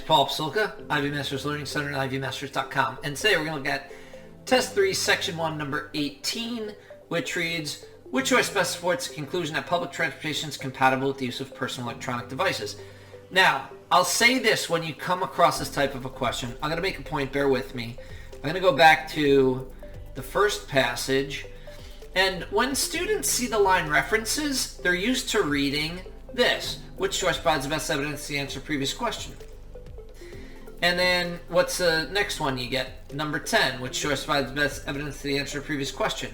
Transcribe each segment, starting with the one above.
Paul Psulka, Ivy Masters Learning Center at ivymasters.com. And today we're going to look at Test 3, Section 1, number 18, which reads, which choice best supports the conclusion that public transportation is compatible with the use of personal electronic devices? Now, I'll say this when you come across this type of a question. I'm going to make a point, bear with me. I'm going to go back to the first passage. And when students see the line references, they're used to reading this. Which choice provides the best evidence to answer previous question? And then what's the next one you get? Number 10. Which choice provides the best evidence to the answer to previous question?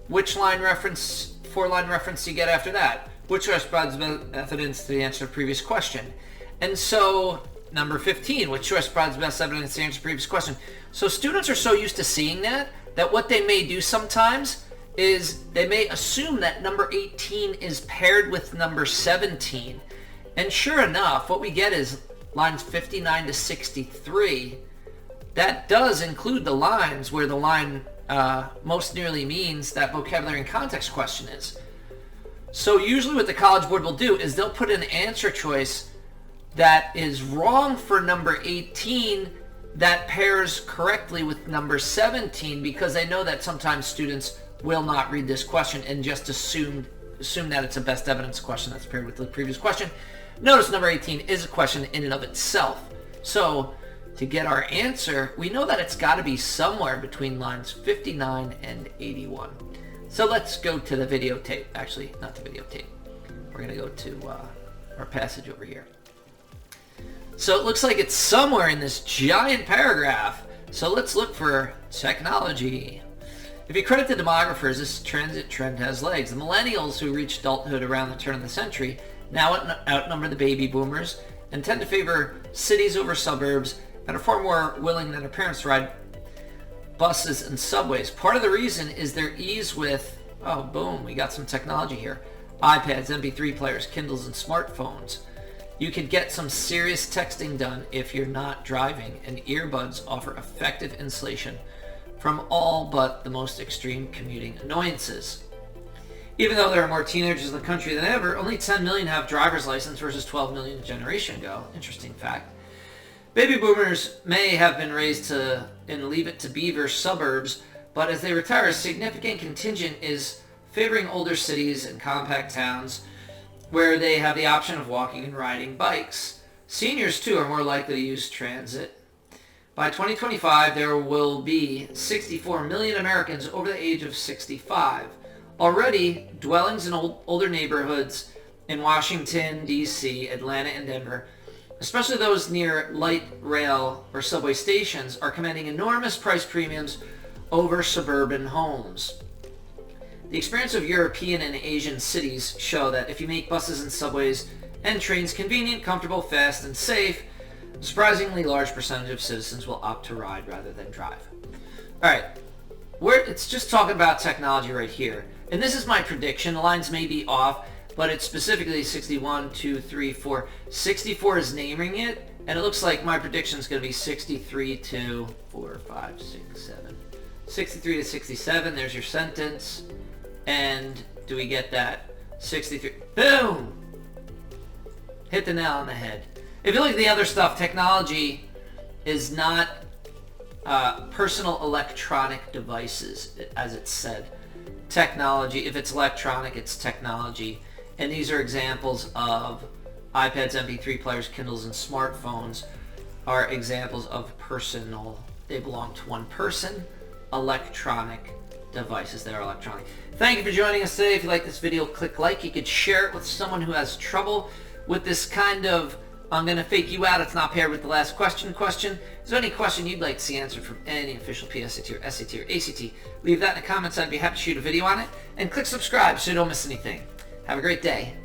Which line reference, 4-line reference do you get after that? Which choice provides the best evidence to the answer to previous question? And so, number 15. Which choice provides the best evidence to the answer to previous question? So students are so used to seeing that what they may do sometimes is they may assume that number 18 is paired with number 17. And sure enough, what we get is lines 59 to 63. That does include the lines where the line most nearly means that vocabulary and context question is. So usually what the College Board will do is they'll put an answer choice that is wrong for number 18 that pairs correctly with number 17 because they know that sometimes students will not read this question and just assume that it's a best evidence question that's paired with the previous question. Notice number 18 is a question in and of itself. So to get our answer, we know that it's got to be somewhere between lines 59 and 81. So let's go to the videotape. Actually, not the videotape. We're going to go to our passage over here. So it looks like it's somewhere in this giant paragraph. So let's look for technology. If you credit the demographers, this transit trend has legs. The millennials who reached adulthood around the turn of the century now outnumber the baby boomers and tend to favor cities over suburbs and are far more willing than their parents to ride buses and subways. Part of the reason is their ease with, oh boom, we got some technology here. iPads, MP3 players, Kindles, and smartphones. You could get some serious texting done if you're not driving, and earbuds offer effective insulation from all but the most extreme commuting annoyances. Even though there are more teenagers in the country than ever, only 10 million have driver's license versus 12 million a generation ago. Interesting fact. Baby boomers may have been raised in Leave It to Beaver suburbs, but as they retire, a significant contingent is favoring older cities and compact towns where they have the option of walking and riding bikes. Seniors, too, are more likely to use transit. By 2025, there will be 64 million Americans over the age of 65. Already, dwellings in older neighborhoods in Washington, D.C., Atlanta, and Denver, especially those near light rail or subway stations, are commanding enormous price premiums over suburban homes. The experience of European and Asian cities show that if you make buses and subways and trains convenient, comfortable, fast, and safe, a surprisingly large percentage of citizens will opt to ride rather than drive. Alright, it's just talking about technology right here. And this is my prediction. The lines may be off, but it's specifically 61, 2, 3, 4. 64 is naming it, and it looks like my prediction is going to be 63 to 4, 5, 6, 7. 63 to 67, there's your sentence. And do we get that? 63. Boom! Hit the nail on the head. If you look at the other stuff, technology is not personal electronic devices, as it's said. Technology, if it's electronic, it's technology. And these are examples of iPads, MP3 players, Kindles, and smartphones are examples of personal. They belong to one person. Electronic devices that are electronic. Thank you for joining us today. If you like this video, click like. You could share it with someone who has trouble with this kind of I'm going to fake you out, it's not paired with the last question. Is there any question you'd like to see answered from any official PSAT or SAT or ACT? Leave that in the comments. I'd be happy to shoot a video on it. And click subscribe so you don't miss anything. Have a great day.